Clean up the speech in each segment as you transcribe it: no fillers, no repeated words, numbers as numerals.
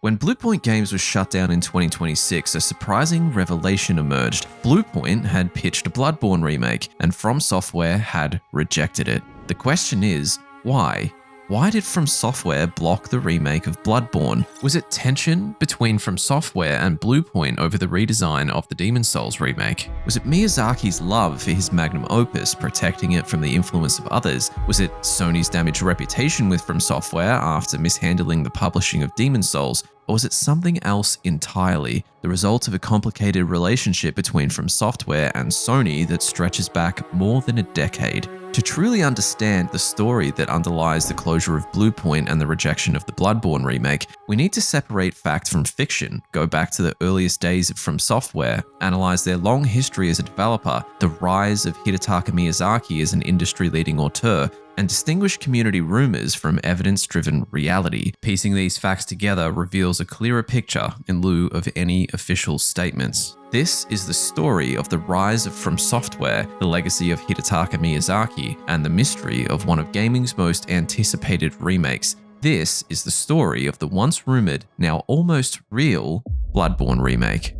When Bluepoint Games was shut down in 2026, a surprising revelation emerged. Bluepoint had pitched a Bloodborne remake, and FromSoftware had rejected it. The question is, why? Why did FromSoftware block the remake of Bloodborne? Was it tension between FromSoftware and Bluepoint over the redesign of the Demon's Souls remake? Was it Miyazaki's love for his magnum opus protecting it from the influence of others? Was it Sony's damaged reputation with FromSoftware after mishandling the publishing of Demon's Souls? Or was it something else entirely, the result of a complicated relationship between FromSoftware and Sony that stretches back more than a decade? To truly understand the story that underlies the closure of Bluepoint and the rejection of the Bloodborne remake, we need to separate fact from fiction, go back to the earliest days of FromSoftware, analyze their long history as a developer, the rise of Hidetaka Miyazaki as an industry-leading auteur, and distinguish community rumors from evidence-driven reality. Piecing these facts together reveals a clearer picture in lieu of any official statements. This is the story of the rise of FromSoftware, the legacy of Hidetaka Miyazaki, and the mystery of one of gaming's most anticipated remakes. This is the story of the once rumored, now almost real, Bloodborne remake.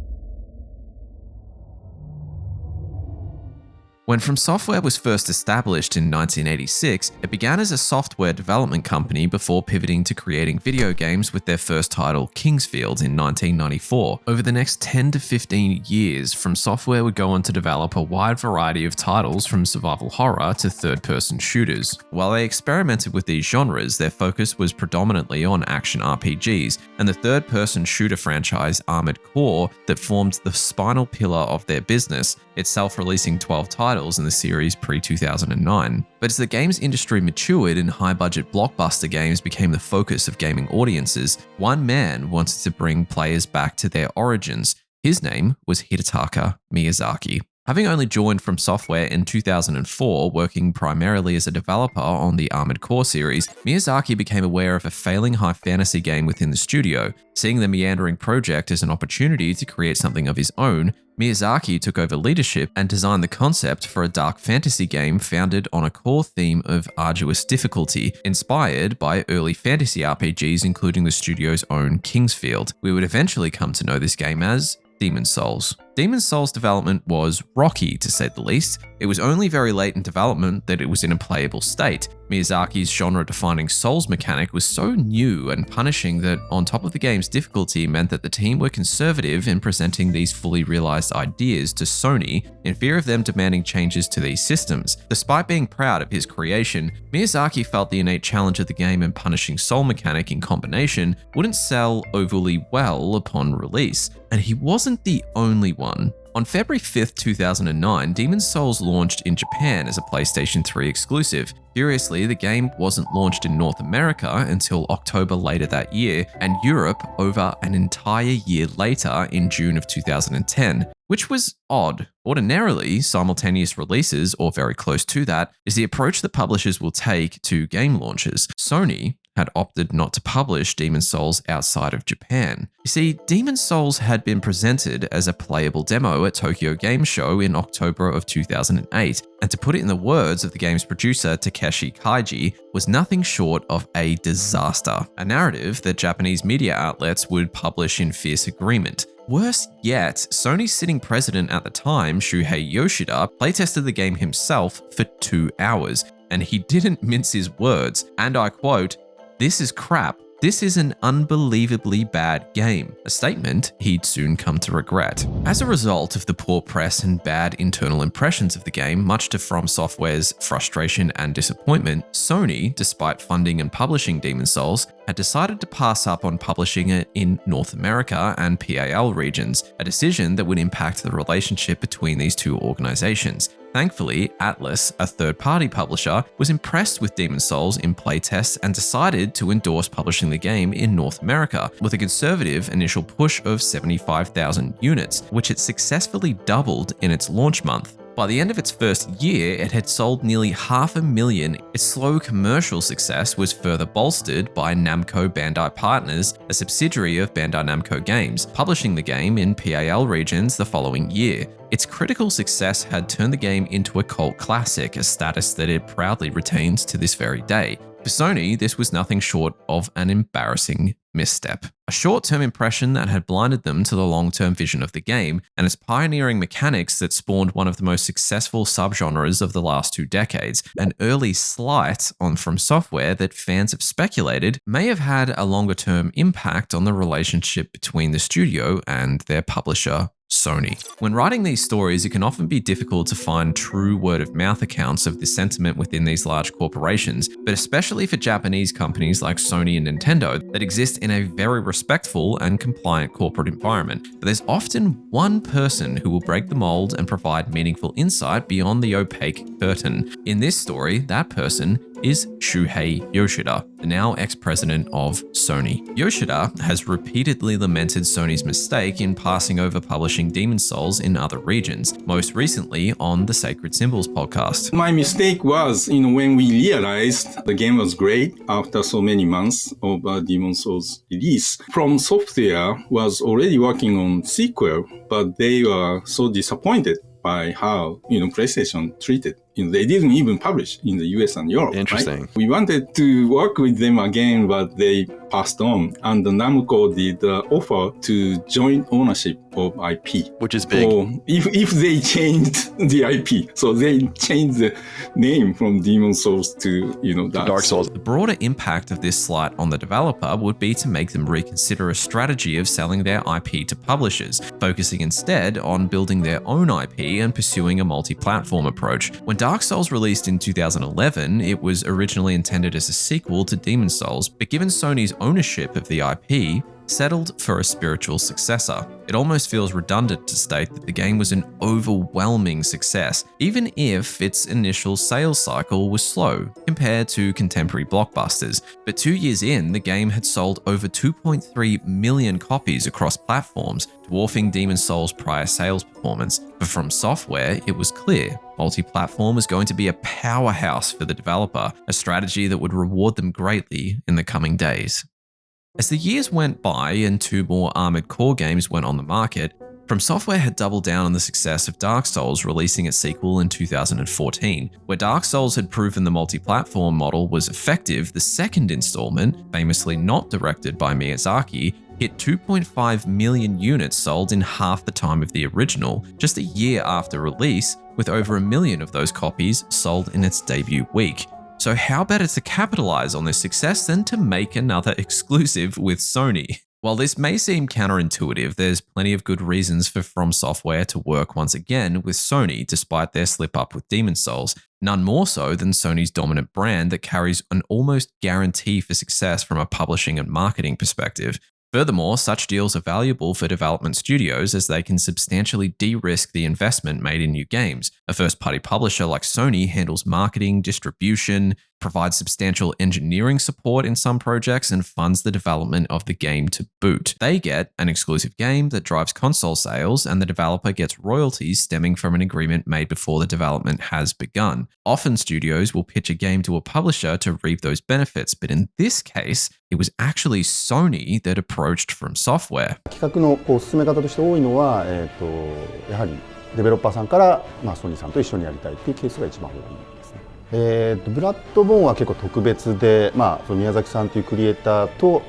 When FromSoftware was first established in 1986, it began as a software development company before pivoting to creating video games with their first title, Kingsfield, in 1994. Over the next 10 to 15 years, FromSoftware would go on to develop a wide variety of titles from survival horror to third-person shooters. While they experimented with these genres, their focus was predominantly on action RPGs, and the third-person shooter franchise Armored Core that formed the spinal pillar of their business, itself releasing 12 titles in the series pre-2009. But as the games industry matured and high-budget blockbuster games became the focus of gaming audiences, one man wanted to bring players back to their origins. His name was Hidetaka Miyazaki. Having only joined FromSoftware in 2004, working primarily as a developer on the Armored Core series, Miyazaki became aware of a failing high fantasy game within the studio. Seeing the meandering project as an opportunity to create something of his own, Miyazaki took over leadership and designed the concept for a dark fantasy game founded on a core theme of arduous difficulty, inspired by early fantasy RPGs including the studio's own Kingsfield. We would eventually come to know this game as Demon's Souls. Demon's Souls development was rocky, to say the least. It was only very late in development that it was in a playable state. Miyazaki's genre-defining Souls mechanic was so new and punishing that, on top of the game's difficulty, meant that the team were conservative in presenting these fully realized ideas to Sony in fear of them demanding changes to these systems. Despite being proud of his creation, Miyazaki felt the innate challenge of the game and punishing soul mechanic in combination wouldn't sell overly well upon release. And he wasn't the only one. On February 5th, 2009, Demon's Souls launched in Japan as a PlayStation 3 exclusive. Curiously, the game wasn't launched in North America until October later that year, and Europe over an entire year later in June of 2010, which was odd. Ordinarily, simultaneous releases, or very close to that, is the approach that publishers will take to game launches. Sony had opted not to publish Demon's Souls outside of Japan. You see, Demon's Souls had been presented as a playable demo at Tokyo Game Show in October of 2008, and to put it in the words of the game's producer Takeshi Kaiji, was nothing short of a disaster, a narrative that Japanese media outlets would publish in fierce agreement. Worse yet, Sony's sitting president at the time, Shuhei Yoshida, playtested the game himself for 2 hours, and he didn't mince his words, and I quote, "This is crap. This is an unbelievably bad game," a statement he'd soon come to regret. As a result of the poor press and bad internal impressions of the game, much to FromSoftware's frustration and disappointment, Sony, despite funding and publishing Demon's Souls, had decided to pass up on publishing it in North America and PAL regions, a decision that would impact the relationship between these two organizations. Thankfully, Atlus, a third-party publisher, was impressed with Demon's Souls in playtests and decided to endorse publishing the game in North America, with a conservative initial push of 75,000 units, which it successfully doubled in its launch month. By the end of its first year, it had sold nearly 500,000. Its slow commercial success was further bolstered by Namco Bandai Partners, a subsidiary of Bandai Namco Games, publishing the game in PAL regions the following year. Its critical success had turned the game into a cult classic, a status that it proudly retains to this very day. For Sony, this was nothing short of an embarrassing misstep. A short-term impression that had blinded them to the long-term vision of the game and its pioneering mechanics that spawned one of the most successful subgenres of the last 2 decades. An early slight on FromSoftware that fans have speculated may have had a longer-term impact on the relationship between the studio and their publisher, Sony. When writing these stories, it can often be difficult to find true word-of-mouth accounts of the sentiment within these large corporations, but especially for Japanese companies like Sony and Nintendo that exist in a very respectful and compliant corporate environment. But there's often one person who will break the mold and provide meaningful insight beyond the opaque curtain. In this story, that person is Shuhei Yoshida, the now ex-president of Sony. Yoshida has repeatedly lamented Sony's mistake in passing over publishing Demon's Souls in other regions, most recently on the Sacred Symbols podcast. My mistake was, when we realized the game was great after so many months of Demon's Souls release. FromSoftware was already working on sequel, but they were so disappointed by how, PlayStation treated. They didn't even publish in the US and Europe. Interesting. Right? We wanted to work with them again, but they passed on. And Namco did offer to joint ownership of IP. Which is big. So if they changed the IP, so they changed the name from Demon's Souls to, Dark Souls. The broader impact of this slight on the developer would be to make them reconsider a strategy of selling their IP to publishers, focusing instead on building their own IP and pursuing a multi-platform approach. When Dark Souls released in 2011, it was originally intended as a sequel to Demon's Souls, but given Sony's ownership of the IP, settled for a spiritual successor. It almost feels redundant to state that the game was an overwhelming success, even if its initial sales cycle was slow compared to contemporary blockbusters. But 2 years in, the game had sold over 2.3 million copies across platforms, dwarfing Demon's Souls' prior sales performance. But FromSoftware, it was clear multi-platform was going to be a powerhouse for the developer, a strategy that would reward them greatly in the coming days. As the years went by and 2 more Armored Core games went on the market, FromSoftware had doubled down on the success of Dark Souls, releasing its sequel in 2014. Where Dark Souls had proven the multi-platform model was effective, the second installment, famously not directed by Miyazaki, hit 2.5 million units sold in half the time of the original, just a year after release, with over 1 million of those copies sold in its debut week. So how better to capitalize on this success than to make another exclusive with Sony? While this may seem counterintuitive, there's plenty of good reasons for FromSoftware to work once again with Sony despite their slip-up with Demon's Souls, none more so than Sony's dominant brand that carries an almost guarantee for success from a publishing and marketing perspective. Furthermore, such deals are valuable for development studios as they can substantially de-risk the investment made in new games. A first-party publisher like Sony handles marketing, distribution, provides substantial engineering support in some projects, and funds the development of the game to boot. They get an exclusive game that drives console sales, and the developer gets royalties stemming from an agreement made before the development has begun. Often studios will pitch a game to a publisher to reap those benefits, but in this case, it was actually Sony that approached FromSoftware. 企画の進め方として多いのは、やはりデベロッパーさんから、ソニーさんと一緒にやりたいっていうケースが一番多いですね。ブラッドボーンは結構特別で、その宮崎さんというクリエイターと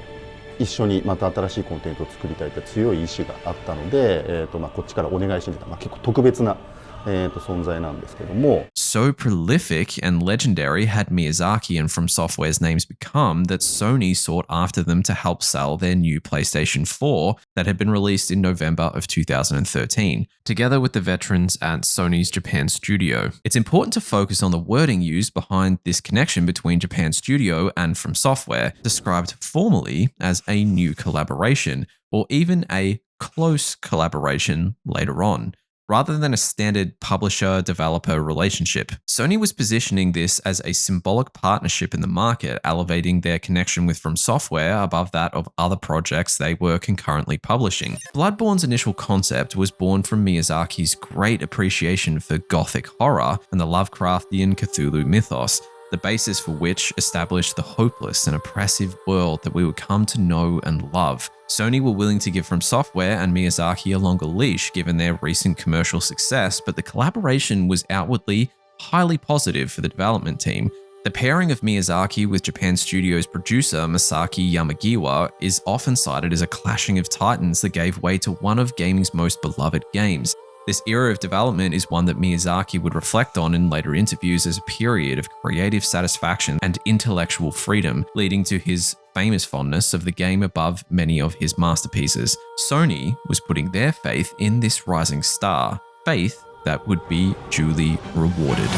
一緒にまた新しいコンテンツを作りたいという強い意志があったので、こっちからお願いしてみた、結構特別な存在なんですけども。So prolific and legendary had Miyazaki and FromSoftware's names become that Sony sought after them to help sell their new PlayStation 4 that had been released in November of 2013, together with the veterans at Sony's Japan studio. It's important to focus on the wording used behind this connection between Japan studio and FromSoftware, described formally as a new collaboration, or even a close collaboration later on, rather than a standard publisher-developer relationship. Sony was positioning this as a symbolic partnership in the market, elevating their connection with FromSoftware above that of other projects they were concurrently publishing. Bloodborne's initial concept was born from Miyazaki's great appreciation for Gothic horror and the Lovecraftian Cthulhu mythos, the basis for which established the hopeless and oppressive world that we would come to know and love. Sony were willing to give FromSoftware and Miyazaki a longer leash given their recent commercial success, but the collaboration was outwardly highly positive for the development team. The pairing of Miyazaki with Japan Studios producer Masaki Yamagiwa is often cited as a clashing of titans that gave way to one of gaming's most beloved games. This era of development is one that Miyazaki would reflect on in later interviews as a period of creative satisfaction and intellectual freedom, leading to his famous fondness of the game above many of his masterpieces. Sony was putting their faith in this rising star, faith that would be duly rewarded.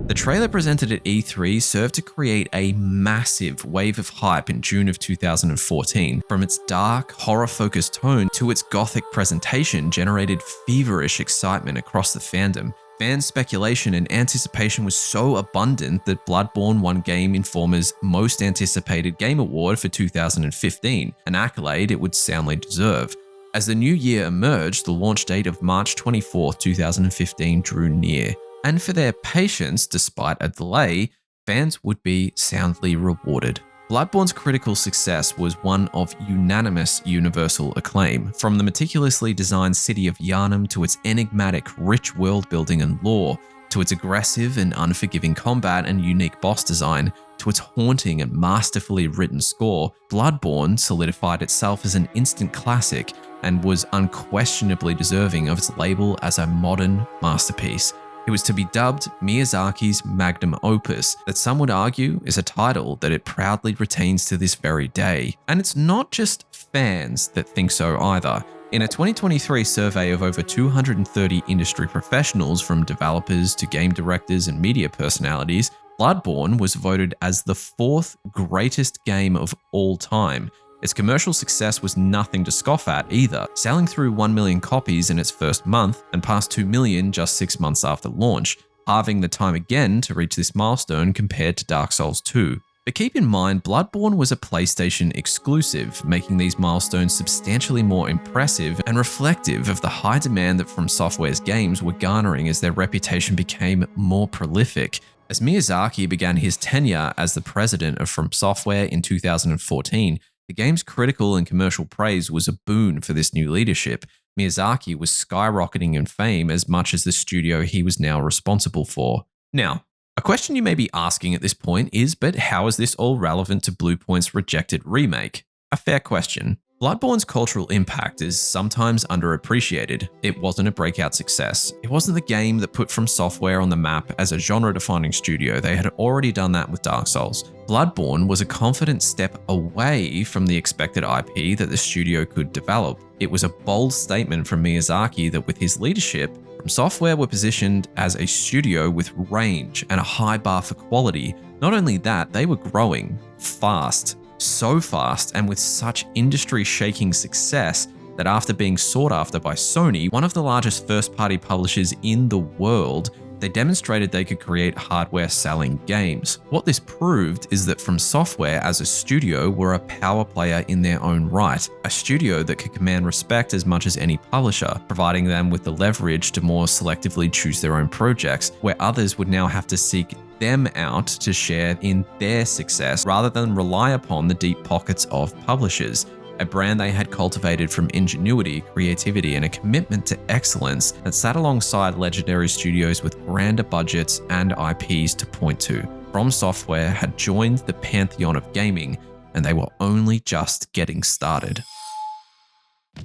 The trailer presented at E3 served to create a massive wave of hype in June of 2014. From its dark, horror-focused tone to its gothic presentation generated feverish excitement across the fandom. Fan speculation and anticipation was so abundant that Bloodborne won Game Informer's Most Anticipated Game Award for 2015, an accolade it would soundly deserve. As the new year emerged, the launch date of March 24, 2015 drew near. And for their patience, despite a delay, fans would be soundly rewarded. Bloodborne's critical success was one of unanimous universal acclaim, from the meticulously designed city of Yharnam to its enigmatic, rich world building and lore, to its aggressive and unforgiving combat and unique boss design, to its haunting and masterfully written score. Bloodborne solidified itself as an instant classic and was unquestionably deserving of its label as a modern masterpiece. It was to be dubbed Miyazaki's magnum opus, that some would argue is a title that it proudly retains to this very day. And it's not just fans that think so either. In a 2023 survey of over 230 industry professionals, from developers to game directors and media personalities, Bloodborne was voted as the 4th greatest game of all time. Its commercial success was nothing to scoff at either, selling through 1 million copies in its first month and past 2 million just 6 months after launch, halving the time again to reach this milestone compared to Dark Souls 2. But keep in mind, Bloodborne was a PlayStation exclusive, making these milestones substantially more impressive and reflective of the high demand that FromSoftware's games were garnering as their reputation became more prolific. As Miyazaki began his tenure as the president of FromSoftware in 2014, the game's critical and commercial praise was a boon for this new leadership. Miyazaki was skyrocketing in fame as much as the studio he was now responsible for. Now, a question you may be asking at this point is, but how is this all relevant to Bluepoint's rejected remake? A fair question. Bloodborne's cultural impact is sometimes underappreciated. It wasn't a breakout success. It wasn't the game that put FromSoftware on the map as a genre-defining studio. They had already done that with Dark Souls. Bloodborne was a confident step away from the expected IP that the studio could develop. It was a bold statement from Miyazaki that with his leadership, FromSoftware were positioned as a studio with range and a high bar for quality. Not only that, they were growing fast. So fast and with such industry-shaking success that after being sought after by Sony, one of the largest first-party publishers in the world, they demonstrated they could create hardware-selling games. What this proved is that FromSoftware as a studio were a power player in their own right, a studio that could command respect as much as any publisher, providing them with the leverage to more selectively choose their own projects, where others would now have to seek them out to share in their success rather than rely upon the deep pockets of publishers. A brand they had cultivated from ingenuity, creativity, and a commitment to excellence that sat alongside legendary studios with grander budgets and IPs to point to. FromSoftware had joined the pantheon of gaming, and they were only just getting started.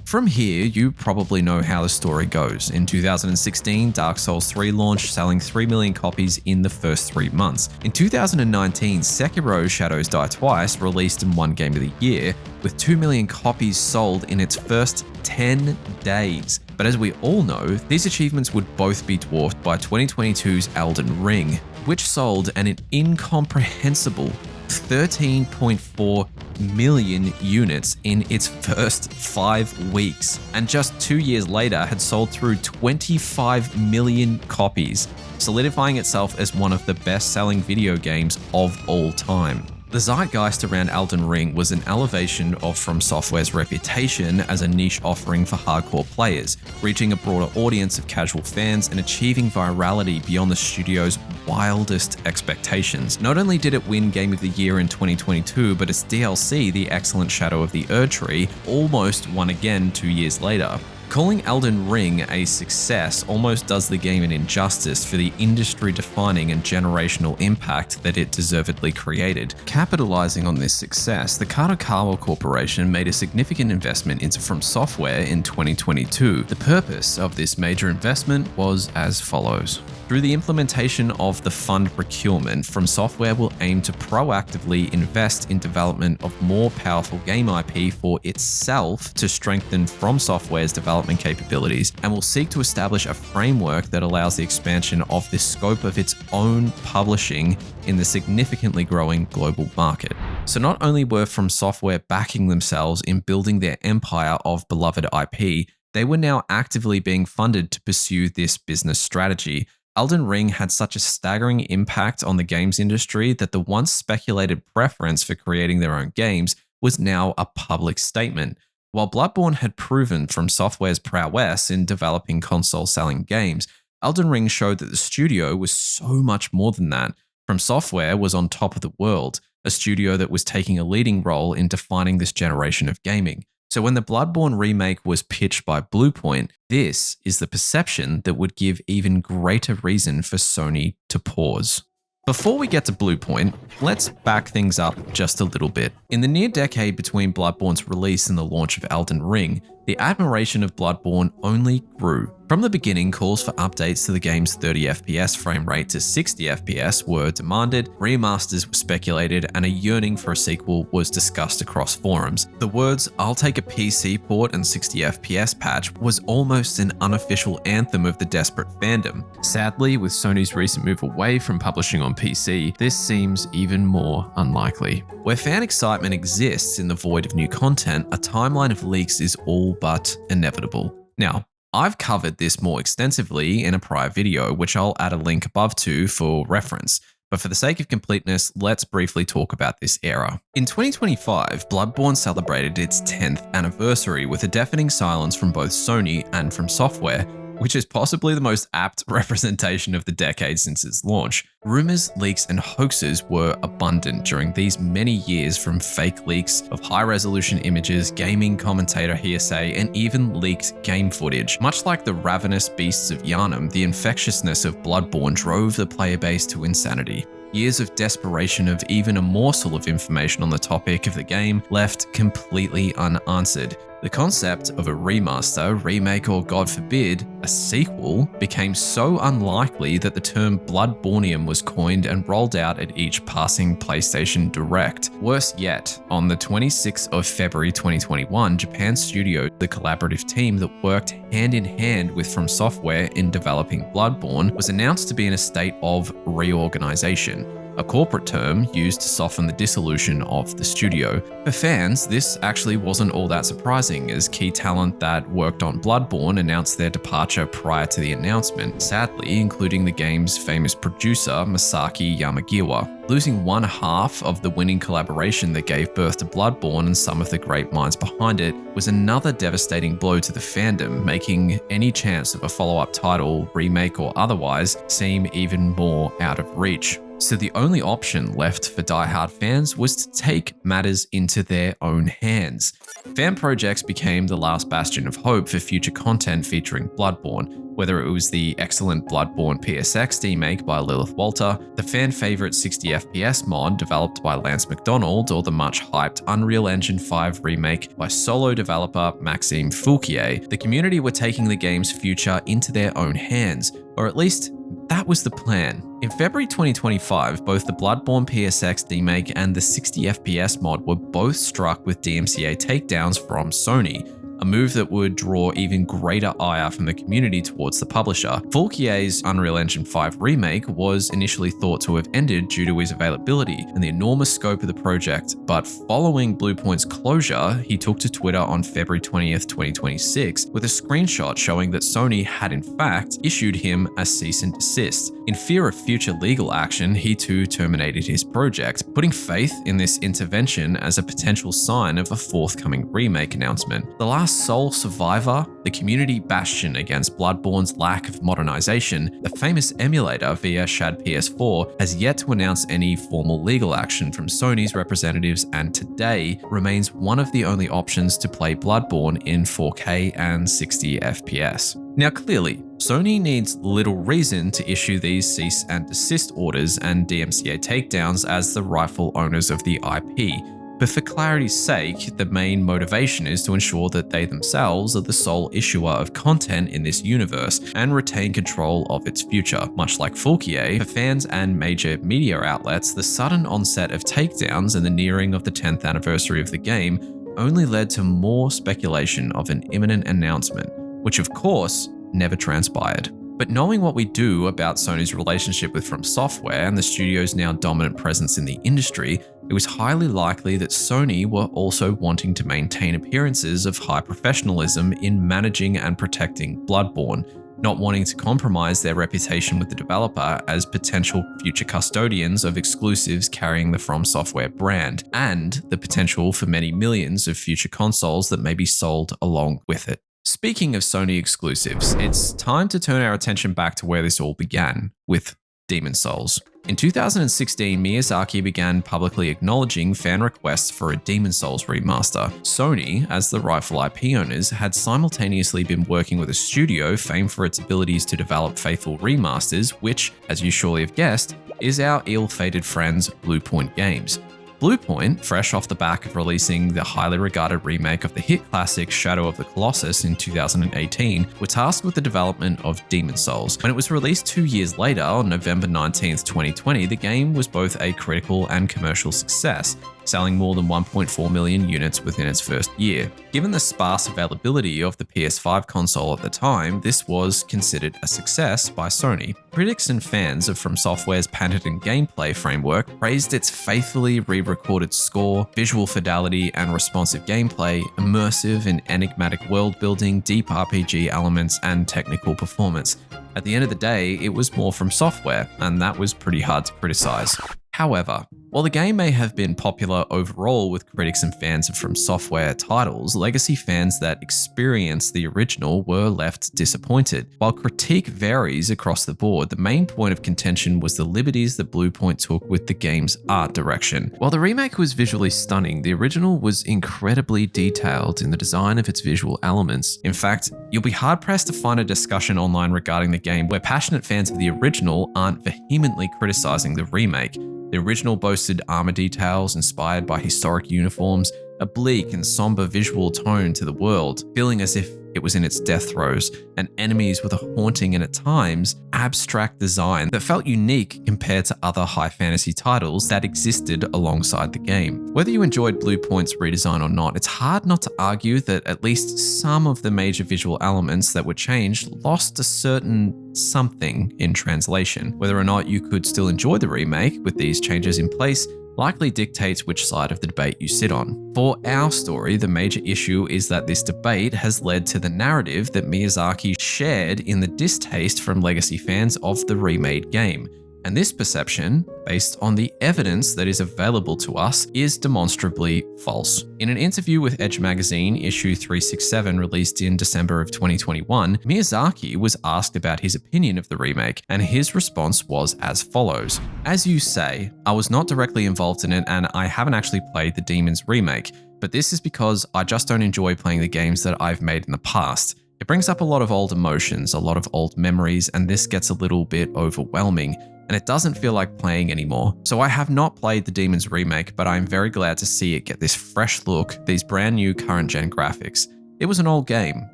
From here, you probably know how the story goes. In 2016, Dark Souls 3 launched, selling 3 million copies in the first 3 months. In 2019, Sekiro: Shadows Die Twice released and won Game of the Year, with 2 million copies sold in its first 10 days. But as we all know, these achievements would both be dwarfed by 2022's Elden Ring, which sold an incomprehensible 13.4 million units in its first 5 weeks, and just 2 years later had sold through 25 million copies, solidifying itself as one of the best-selling video games of all time. The zeitgeist around Elden Ring was an elevation of FromSoftware's reputation as a niche offering for hardcore players, reaching a broader audience of casual fans and achieving virality beyond the studio's wildest expectations. Not only did it win Game of the Year in 2022, but its DLC, the excellent Shadow of the Erdtree, almost won again 2 years later. Calling Elden Ring a success almost does the game an injustice for the industry-defining and generational impact that it deservedly created. Capitalizing on this success, the Kadokawa Corporation made a significant investment into FromSoftware in 2022. The purpose of this major investment was as follows. Through the implementation of the fund procurement, FromSoftware will aim to proactively invest in development of more powerful game IP for itself to strengthen FromSoftware's development capabilities, and will seek to establish a framework that allows the expansion of the scope of its own publishing in the significantly growing global market. So not only were FromSoftware backing themselves in building their empire of beloved IP, they were now actively being funded to pursue this business strategy. Elden Ring had such a staggering impact on the games industry that the once speculated preference for creating their own games was now a public statement. While Bloodborne had proven FromSoftware's prowess in developing console-selling games, Elden Ring showed that the studio was so much more than that. FromSoftware was on top of the world, a studio that was taking a leading role in defining this generation of gaming. So when the Bloodborne remake was pitched by Bluepoint, this is the perception that would give even greater reason for Sony to pause. Before we get to Bluepoint, let's back things up just a little bit. In the near decade between Bloodborne's release and the launch of Elden Ring, the admiration of Bloodborne only grew. From the beginning, calls for updates to the game's 30 FPS frame rate to 60 FPS were demanded, remasters were speculated, and a yearning for a sequel was discussed across forums. The words, "I'll take a PC port and 60 FPS patch" was almost an unofficial anthem of the desperate fandom. Sadly, with Sony's recent move away from publishing on PC, this seems even more unlikely. Where fan excitement exists in the void of new content, a timeline of leaks is all but inevitable. Now, I've covered this more extensively in a prior video, which I'll add a link above to for reference. But for the sake of completeness, let's briefly talk about this era. In 2025, Bloodborne celebrated its 10th anniversary with a deafening silence from both Sony and FromSoftware, which is possibly the most apt representation of the decade since its launch. Rumors, leaks, and hoaxes were abundant during these many years, from fake leaks of high-resolution images, gaming commentator hearsay, and even leaked game footage. Much like the ravenous beasts of Yharnam, the infectiousness of Bloodborne drove the player base to insanity. Years of desperation of even a morsel of information on the topic of the game left completely unanswered. The concept of a remaster, remake, or God forbid, a sequel became so unlikely that the term Bloodborneum was coined and rolled out at each passing PlayStation Direct. Worse yet, on the 26th of February 2021, Japan Studio, the collaborative team that worked hand in hand with FromSoftware in developing Bloodborne, was announced to be in a state of reorganization, a corporate term used to soften the dissolution of the studio. For fans, this actually wasn't all that surprising, as key talent that worked on Bloodborne announced their departure prior to the announcement, sadly including the game's famous producer, Masaki Yamagiwa. Losing one half of the winning collaboration that gave birth to Bloodborne and some of the great minds behind it was another devastating blow to the fandom, making any chance of a follow-up title, remake or otherwise, seem even more out of reach. So the only option left for die-hard fans was to take matters into their own hands. Fan projects became the last bastion of hope for future content featuring Bloodborne, whether it was the excellent Bloodborne PSX remake by Lilith Walter, the fan-favorite 60 FPS mod developed by Lance McDonald, or the much-hyped Unreal Engine 5 remake by solo developer Maxime Fouquier. The community were taking the game's future into their own hands, or at least that was the plan. In February 2025, both the Bloodborne PSX remake and the 60 FPS mod were both struck with DMCA takedowns from Sony. a move that would draw even greater ire from the community towards the publisher. Fulquier's Unreal Engine 5 remake was initially thought to have ended due to his availability and the enormous scope of the project, but following Bluepoint's closure, he took to Twitter on February 20th, 2026 with a screenshot showing that Sony had in fact issued him a cease and desist. In fear of future legal action, he too terminated his project, putting faith in this intervention as a potential sign of a forthcoming remake announcement. The last sole survivor, the community bastion against Bloodborne's lack of modernization, the famous emulator via Shad PS4 has yet to announce any formal legal action from Sony's representatives, and today remains one of the only options to play Bloodborne in 4K and 60 FPS. Now clearly, Sony needs little reason to issue these cease and desist orders and DMCA takedowns as the rightful owners of the IP. But for clarity's sake, the main motivation is to ensure that they themselves are the sole issuer of content in this universe and retain control of its future. Much like Fulquier, for fans and major media outlets, the sudden onset of takedowns and the nearing of the 10th anniversary of the game only led to more speculation of an imminent announcement, which of course never transpired. But knowing what we do about Sony's relationship with FromSoftware and the studio's now dominant presence in the industry, it was highly likely that Sony were also wanting to maintain appearances of high professionalism in managing and protecting Bloodborne, not wanting to compromise their reputation with the developer as potential future custodians of exclusives carrying the FromSoftware brand, and the potential for many millions of future consoles that may be sold along with it. Speaking of Sony exclusives, it's time to turn our attention back to where this all began, with Demon's Souls. In 2016, Miyazaki began publicly acknowledging fan requests for a Demon's Souls remaster. Sony, as the rightful IP owners, had simultaneously been working with a studio famed for its abilities to develop faithful remasters, which, as you surely have guessed, is our ill-fated friends Bluepoint Games. Bluepoint, fresh off the back of releasing the highly regarded remake of the hit classic Shadow of the Colossus in 2018, were tasked with the development of Demon's Souls. When it was released 2 years later, on November 19th, 2020, the game was both a critical and commercial success, selling more than 1.4 million units within its first year. Given the sparse availability of the PS5 console at the time, this was considered a success by Sony. Critics and fans of FromSoftware's patented gameplay framework praised its faithfully re-recorded score, visual fidelity and responsive gameplay, immersive and enigmatic world building, deep RPG elements, and technical performance. At the end of the day, it was more FromSoftware, and that was pretty hard to criticize. However, while the game may have been popular overall with critics and fans of FromSoftware titles, legacy fans that experienced the original were left disappointed. While critique varies across the board, the main point of contention was the liberties that Bluepoint took with the game's art direction. While the remake was visually stunning, the original was incredibly detailed in the design of its visual elements. In fact, you'll be hard-pressed to find a discussion online regarding the game where passionate fans of the original aren't vehemently criticizing the remake. The original boasted armor details inspired by historic uniforms, a bleak and somber visual tone to the world, feeling as if it was in its death throes, and enemies with a haunting and at times abstract design that felt unique compared to other high fantasy titles that existed alongside the game. Whether you enjoyed Bluepoint's redesign or not, it's hard not to argue that at least some of the major visual elements that were changed lost a certain something in translation. Whether or not you could still enjoy the remake with these changes in place likely dictates which side of the debate you sit on. For our story, the major issue is that this debate has led to the narrative that Miyazaki shared in the distaste from legacy fans of the remade game. And this perception, based on the evidence that is available to us, is demonstrably false. In an interview with Edge Magazine, issue 367, released in December of 2021, Miyazaki was asked about his opinion of the remake, and his response was as follows. As you say, I was not directly involved in it, and I haven't actually played the Demon's remake, but this is because I just don't enjoy playing the games that I've made in the past. It brings up a lot of old emotions, a lot of old memories, and this gets a little bit overwhelming, and it doesn't feel like playing anymore. So I have not played the Demon's remake, but I'm very glad to see it get this fresh look, these brand new current gen graphics. It was an old game,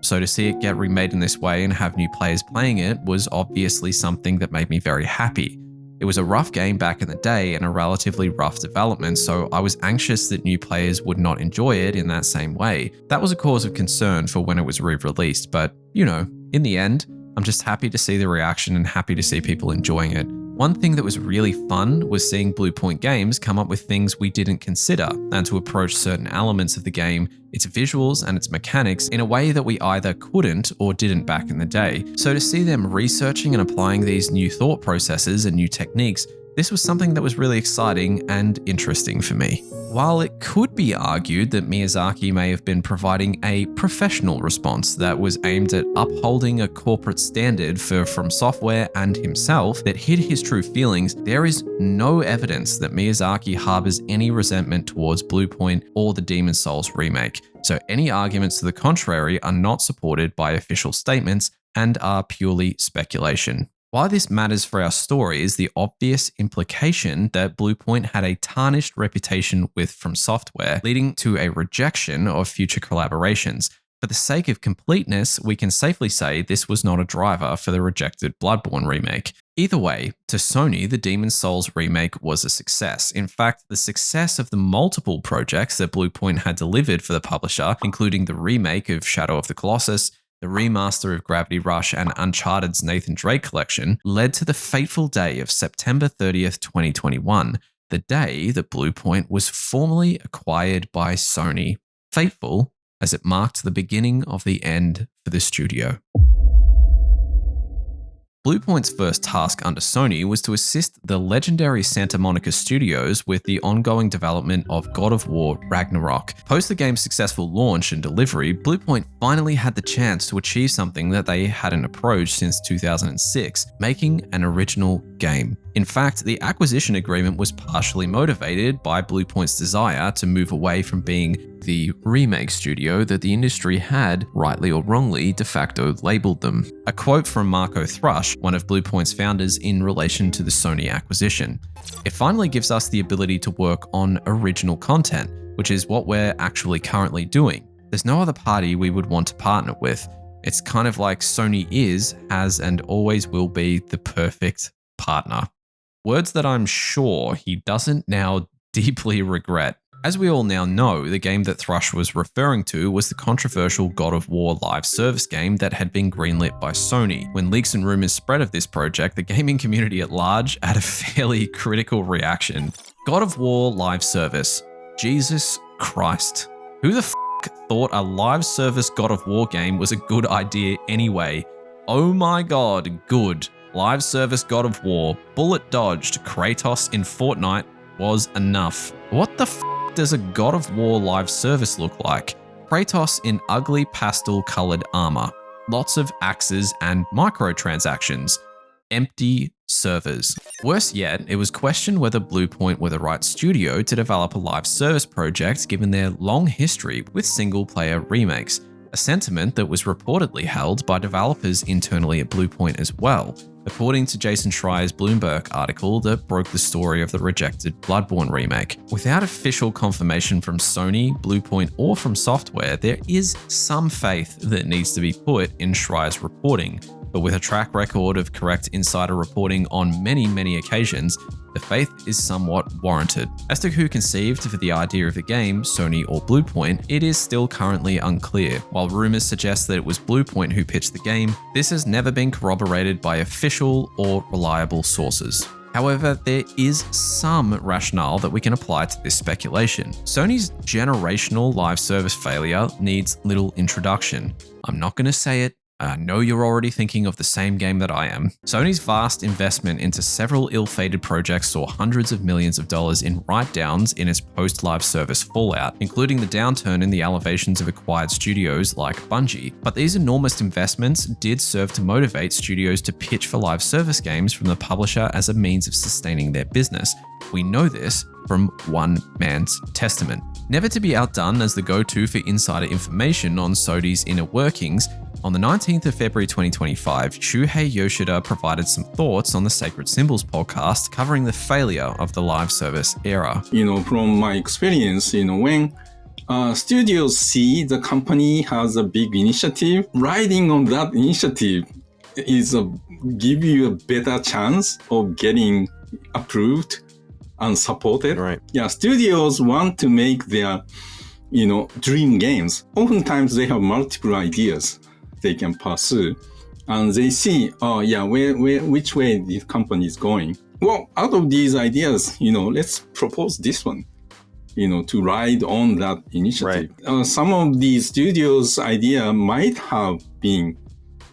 so to see it get remade in this way and have new players playing it was obviously something that made me very happy. It It was a rough game back in the day and a relatively rough development, so I was anxious that new players would not enjoy it in that same way. That was a cause of concern for when it was re-released, but, in the end, I'm just happy to see the reaction and happy to see people enjoying it. One thing that was really fun was seeing Bluepoint Games come up with things we didn't consider and to approach certain elements of the game, its visuals and its mechanics in a way that we either couldn't or didn't back in the day. So to see them researching and applying these new thought processes and new techniques, this was something that was really exciting and interesting for me. While it could be argued that Miyazaki may have been providing a professional response that was aimed at upholding a corporate standard for FromSoftware and himself that hid his true feelings, there is no evidence that Miyazaki harbors any resentment towards Bluepoint or the Demon's Souls remake. So any arguments to the contrary are not supported by official statements and are purely speculation. Why this matters for our story is the obvious implication that Bluepoint had a tarnished reputation with FromSoftware, leading to a rejection of future collaborations. For the sake of completeness, we can safely say this was not a driver for the rejected Bloodborne remake. Either way, to Sony, the Demon's Souls remake was a success. In fact, the success of the multiple projects that Bluepoint had delivered for the publisher, including the remake of Shadow of the Colossus, the remaster of Gravity Rush and Uncharted's Nathan Drake collection, led to the fateful day of September 30th, 2021, the day that Bluepoint was formally acquired by Sony. Fateful, as it marked the beginning of the end for the studio. Bluepoint's first task under Sony was to assist the legendary Santa Monica Studios with the ongoing development of God of War Ragnarok. Post the game's successful launch and delivery, Bluepoint finally had the chance to achieve something that they hadn't approached since 2006, making an original game. In fact, the acquisition agreement was partially motivated by Bluepoint's desire to move away from being the remake studio that the industry had, rightly or wrongly, de facto labeled them. A quote from Marco Thrush, one of Bluepoint's founders, in relation to the Sony acquisition. "It finally gives us the ability to work on original content, which is what we're actually currently doing. There's no other party we would want to partner with. It's kind of like Sony is, has, and always will be the perfect partner." Words that I'm sure he doesn't now deeply regret. As we all now know, the game that Thrush was referring to was the controversial God of War live service game that had been greenlit by Sony. When leaks and rumors spread of this project, the gaming community at large had a fairly critical reaction. God of War live service. Jesus Christ. Who the f*** thought a live service God of War game was a good idea anyway? Oh my god, good. Live service God of War, bullet dodged Kratos in Fortnite was enough. What the f*** does a God of War live service look like? Kratos in ugly pastel-colored armor. Lots of axes and microtransactions. Empty servers. Worse yet, it was questioned whether Bluepoint were the right studio to develop a live service project given their long history with single-player remakes, a sentiment that was reportedly held by developers internally at Bluepoint as well, according to Jason Schreier's Bloomberg article that broke the story of the rejected Bloodborne remake. Without official confirmation from Sony, Bluepoint, or FromSoftware, there is some faith that needs to be put in Schreier's reporting, but with a track record of correct insider reporting on many occasions, the faith is somewhat warranted. As to who conceived for the idea of the game, Sony or Bluepoint, it is still currently unclear. While rumors suggest that it was Bluepoint who pitched the game, this has never been corroborated by official or reliable sources. However, there is some rationale that we can apply to this speculation. Sony's generational live service failure needs little introduction. I'm not going to say it. I know you're already thinking of the same game that I am. Sony's vast investment into several ill-fated projects saw hundreds of millions of dollars in write-downs in its post-live service fallout, including the downturn in the elevations of acquired studios like Bungie. But these enormous investments did serve to motivate studios to pitch for live service games from the publisher as a means of sustaining their business. We know this from one man's testament. Never to be outdone as the go-to for insider information on Sony's inner workings, on the 19th of February 2025, Shuhei Yoshida provided some thoughts on the Sacred Symbols podcast covering the failure of the live service era. From my experience, when studios see the company has a big initiative, riding on that initiative is give you a better chance of getting approved and supported. Right. Yeah, studios want to make their, dream games. Oftentimes they have multiple ideas they can pursue, and they see, which way the company is going. Well, out of these ideas, let's propose this one, to ride on that initiative. Right. Some of these studios' idea might have been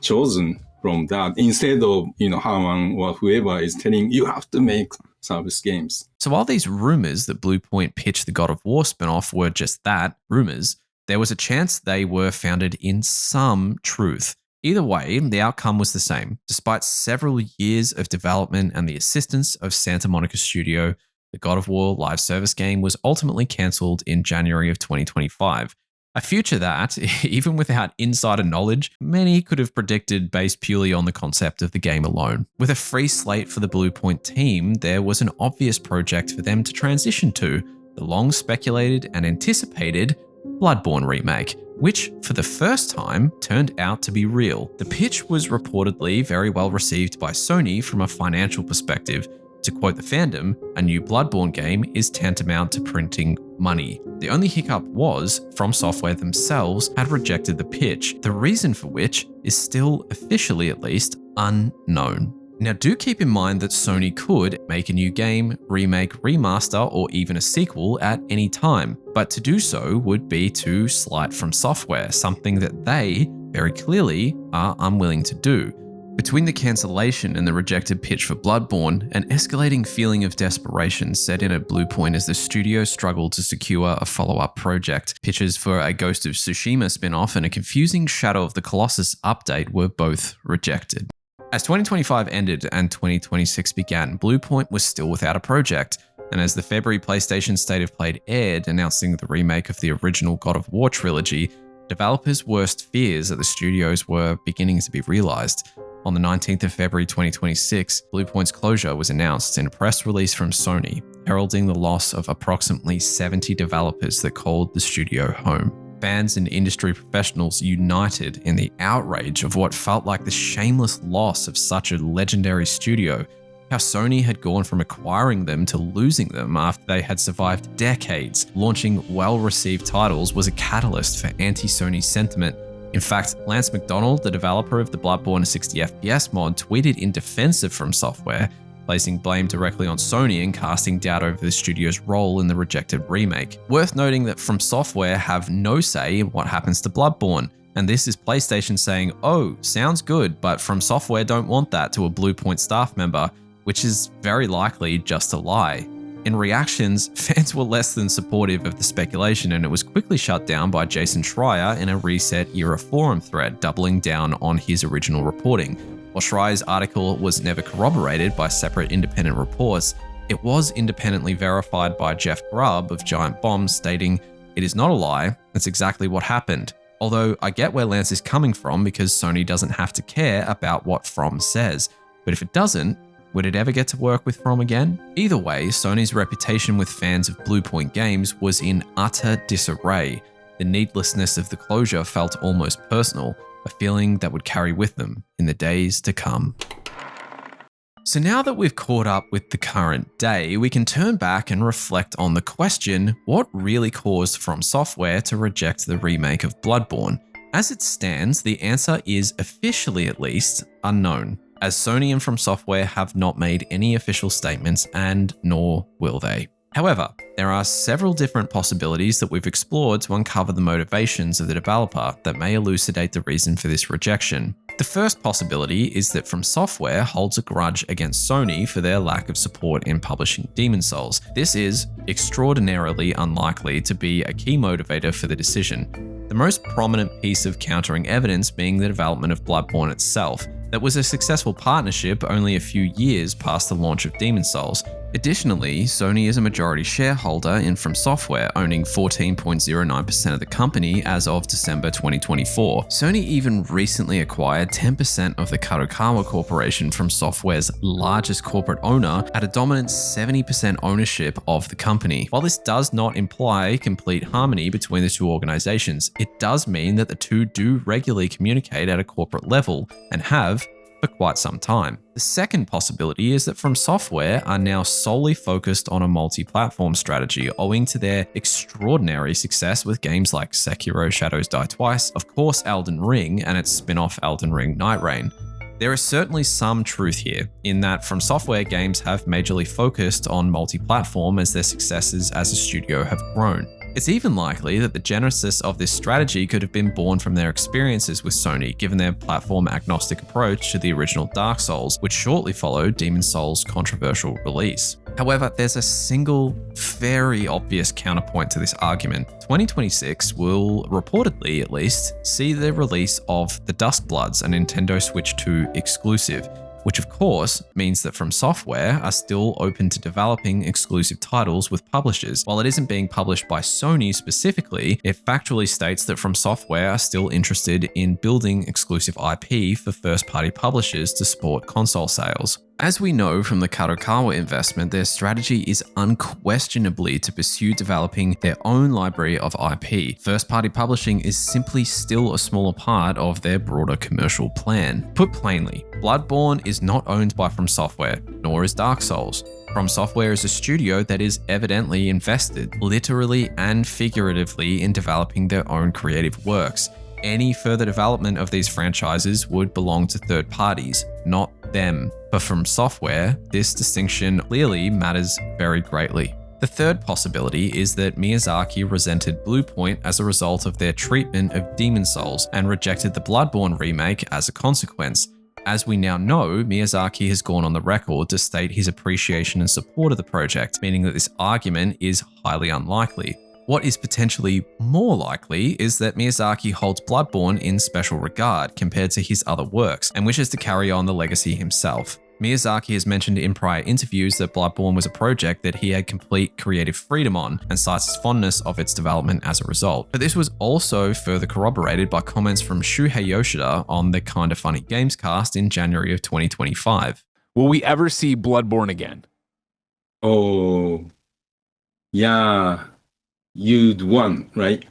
chosen from that instead of, Harman or whoever is telling you have to make service games. So while these rumors that Bluepoint pitched the God of War spin-off were just that, rumors, there was a chance they were founded in some truth. Either way, the outcome was the same. Despite several years of development and the assistance of Santa Monica Studio, the God of War live service game was ultimately cancelled in January of 2025. A future that, even without insider knowledge, many could have predicted based purely on the concept of the game alone. With a free slate for the Bluepoint team, there was an obvious project for them to transition to, the long speculated and anticipated Bloodborne Remake, which, for the first time, turned out to be real. The pitch was reportedly very well received by Sony from a financial perspective. To quote the fandom, a new Bloodborne game is tantamount to printing money. The only hiccup was FromSoftware themselves had rejected the pitch, the reason for which is still, officially at least, unknown. Now do keep in mind that Sony could make a new game, remake, remaster, or even a sequel at any time, but to do so would be to slight FromSoftware, something that they, very clearly, are unwilling to do. Between the cancellation and the rejected pitch for Bloodborne, an escalating feeling of desperation set in at Bluepoint as the studio struggled to secure a follow-up project. Pitches for a Ghost of Tsushima spin-off and a confusing Shadow of the Colossus update were both rejected. As 2025 ended and 2026 began, Bluepoint was still without a project, and as the February PlayStation State of Play aired announcing the remake of the original God of War trilogy, developers' worst fears at the studios were beginning to be realized. On the 19th of February 2026, Bluepoint's closure was announced in a press release from Sony, heralding the loss of approximately 70 developers that called the studio home. Fans and industry professionals united in the outrage of what felt like the shameless loss of such a legendary studio. How Sony had gone from acquiring them to losing them after they had survived decades. Launching well-received titles was a catalyst for anti-Sony sentiment. In fact, Lance McDonald, the developer of the Bloodborne 60fps mod, tweeted in defense of FromSoftware, placing blame directly on Sony and casting doubt over the studio's role in the rejected remake. Worth noting that FromSoftware have no say in what happens to Bloodborne, and this is PlayStation saying, "Oh, sounds good, but FromSoftware don't want that," to a Bluepoint staff member, which is very likely just a lie. In reactions, fans were less than supportive of the speculation, and it was quickly shut down by Jason Schreier in a Reset Era forum thread, doubling down on his original reporting. While Schreier's article was never corroborated by separate independent reports, it was independently verified by Jeff Grubb of Giant Bomb, stating, "It is not a lie, it's exactly what happened." Although I get where Lance is coming from because Sony doesn't have to care about what From says, but if it doesn't, would it ever get to work with From again? Either way, Sony's reputation with fans of Bluepoint Games was in utter disarray. The needlessness of the closure felt almost personal, a feeling that would carry with them in the days to come. So now that we've caught up with the current day, we can turn back and reflect on the question, what really caused FromSoftware to reject the remake of Bloodborne? As it stands, the answer is, officially at least, unknown, as Sony and FromSoftware have not made any official statements, and nor will they. However, there are several different possibilities that we've explored to uncover the motivations of the developer that may elucidate the reason for this rejection. The first possibility is that FromSoftware holds a grudge against Sony for their lack of support in publishing Demon's Souls. This is extraordinarily unlikely to be a key motivator for the decision. The most prominent piece of countering evidence being the development of Bloodborne itself. That was a successful partnership only a few years past the launch of Demon's Souls. Additionally, Sony is a majority shareholder in FromSoftware, owning 14.09% of the company as of December 2024. Sony even recently acquired 10% of the Kadokawa Corporation, FromSoftware's largest corporate owner, at a dominant 70% ownership of the company. While this does not imply complete harmony between the two organizations, it does mean that the two do regularly communicate at a corporate level and have, for quite some time. The second possibility is that FromSoftware are now solely focused on a multi-platform strategy owing to their extraordinary success with games like Sekiro Shadows Die Twice, of course Elden Ring and its spin-off Elden Ring Night Reign. There is certainly some truth here, in that FromSoftware games have majorly focused on multi-platform as their successes as a studio have grown. It's even likely that the genesis of this strategy could have been born from their experiences with Sony, given their platform-agnostic approach to the original Dark Souls, which shortly followed Demon's Souls' controversial release. However, there's a single, very obvious counterpoint to this argument. 2026 will, reportedly at least, see the release of The Duskbloods, a Nintendo Switch 2 exclusive, which of course means that FromSoftware are still open to developing exclusive titles with publishers. While it isn't being published by Sony specifically, it factually states that FromSoftware are still interested in building exclusive IP for first-party publishers to support console sales. As we know from the Kadokawa investment, their strategy is unquestionably to pursue developing their own library of IP. First-party publishing is simply still a smaller part of their broader commercial plan. Put plainly, Bloodborne is not owned by FromSoftware, nor is Dark Souls. FromSoftware is a studio that is evidently invested, literally and figuratively, in developing their own creative works. Any further development of these franchises would belong to third parties, not them. But FromSoftware, this distinction clearly matters very greatly. The third possibility is that Miyazaki resented Bluepoint as a result of their treatment of Demon's Souls and rejected the Bloodborne remake as a consequence. As we now know, Miyazaki has gone on the record to state his appreciation and support of the project, meaning that this argument is highly unlikely. What is potentially more likely is that Miyazaki holds Bloodborne in special regard compared to his other works and wishes to carry on the legacy himself. Miyazaki has mentioned in prior interviews that Bloodborne was a project that he had complete creative freedom on and cites his fondness of its development as a result. But this was also further corroborated by comments from Shuhei Yoshida on the Kinda Funny Games cast in January of 2025. Will we ever see Bloodborne again? Oh, yeah. You'd won, right?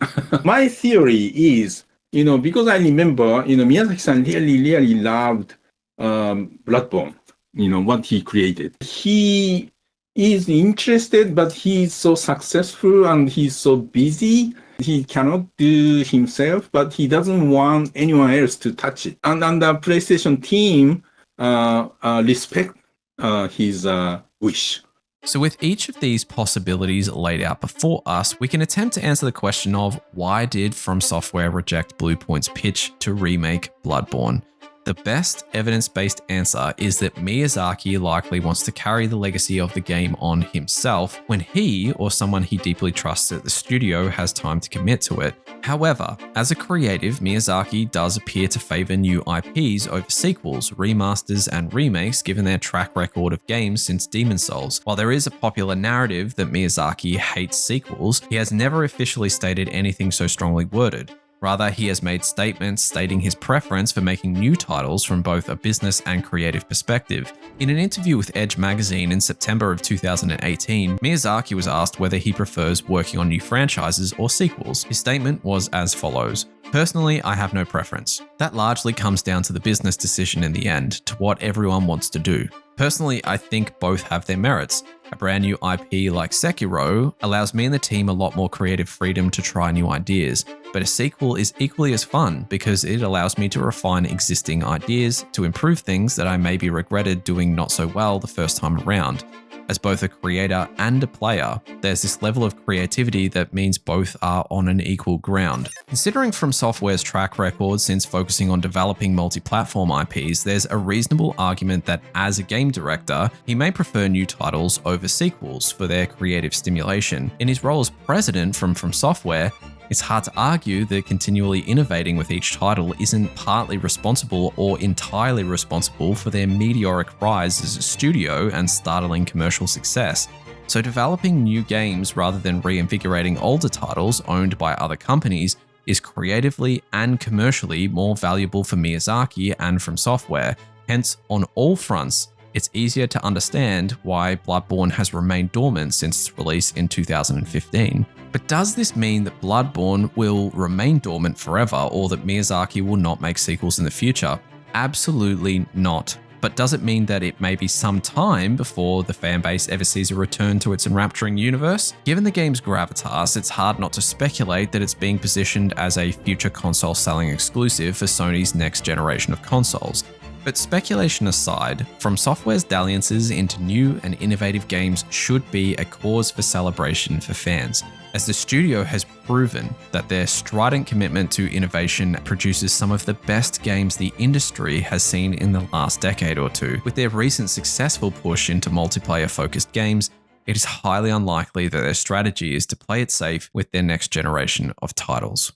My theory is, because I remember, Miyazaki-san really loved Bloodborne, what he created. He is interested, but he's so successful and he's so busy. He cannot do himself, but he doesn't want anyone else to touch it. And the PlayStation team respect his wish. So with each of these possibilities laid out before us, we can attempt to answer the question of why did FromSoftware reject Bluepoint's pitch to remake Bloodborne? The best evidence-based answer is that Miyazaki likely wants to carry the legacy of the game on himself when he or someone he deeply trusts at the studio has time to commit to it. However, as a creative, Miyazaki does appear to favor new IPs over sequels, remasters, and remakes given their track record of games since Demon's Souls. While there is a popular narrative that Miyazaki hates sequels, he has never officially stated anything so strongly worded. Rather, he has made statements stating his preference for making new titles from both a business and creative perspective. In an interview with Edge magazine in September of 2018, Miyazaki was asked whether he prefers working on new franchises or sequels. His statement was as follows: "Personally, I have no preference. That largely comes down to the business decision in the end, to what everyone wants to do. Personally, I think both have their merits. A brand new IP like Sekiro allows me and the team a lot more creative freedom to try new ideas, but a sequel is equally as fun because it allows me to refine existing ideas, to improve things that I maybe regretted doing not so well the first time around. As both a creator and a player, there's this level of creativity that means both are on an equal ground." Considering FromSoftware's track record since focusing on developing multi-platform IPs, there's a reasonable argument that as a game director, he may prefer new titles over sequels for their creative stimulation. In his role as president from FromSoftware, it's hard to argue that continually innovating with each title isn't partly responsible or entirely responsible for their meteoric rise as a studio and startling commercial success. So developing new games rather than reinvigorating older titles owned by other companies is creatively and commercially more valuable for Miyazaki and FromSoftware. Hence, on all fronts, it's easier to understand why Bloodborne has remained dormant since its release in 2015. But does this mean that Bloodborne will remain dormant forever, or that Miyazaki will not make sequels in the future? Absolutely not. But does it mean that it may be some time before the fanbase ever sees a return to its enrapturing universe? Given the game's gravitas, it's hard not to speculate that it's being positioned as a future console selling exclusive for Sony's next generation of consoles. But speculation aside, FromSoftware's dalliances into new and innovative games should be a cause for celebration for fans, as the studio has proven that their strident commitment to innovation produces some of the best games the industry has seen in the last decade or two. With their recent successful push into multiplayer-focused games, it is highly unlikely that their strategy is to play it safe with their next generation of titles.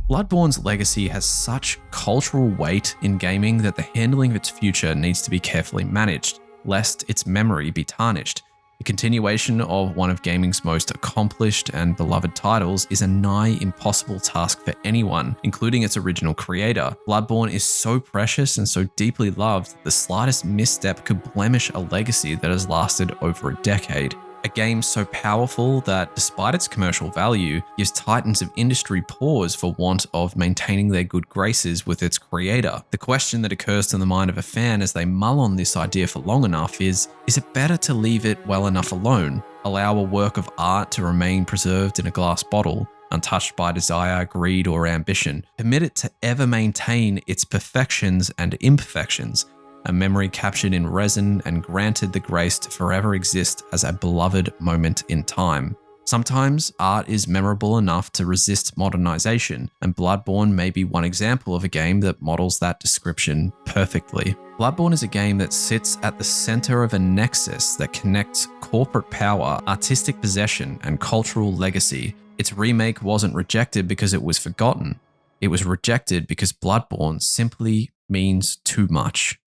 Bloodborne's legacy has such cultural weight in gaming that the handling of its future needs to be carefully managed, lest its memory be tarnished. The continuation of one of gaming's most accomplished and beloved titles is a nigh impossible task for anyone, including its original creator. Bloodborne is so precious and so deeply loved that the slightest misstep could blemish a legacy that has lasted over a decade. A game so powerful that, despite its commercial value, gives titans of industry pause for want of maintaining their good graces with its creator. The question that occurs to the mind of a fan as they mull on this idea for long enough is it better to leave it well enough alone, allow a work of art to remain preserved in a glass bottle, untouched by desire, greed, or ambition, permit it to ever maintain its perfections and imperfections, a memory captured in resin and granted the grace to forever exist as a beloved moment in time. Sometimes art is memorable enough to resist modernization, and Bloodborne may be one example of a game that models that description perfectly. Bloodborne is a game that sits at the center of a nexus that connects corporate power, artistic possession, and cultural legacy. Its remake wasn't rejected because it was forgotten. It was rejected because Bloodborne simply means too much.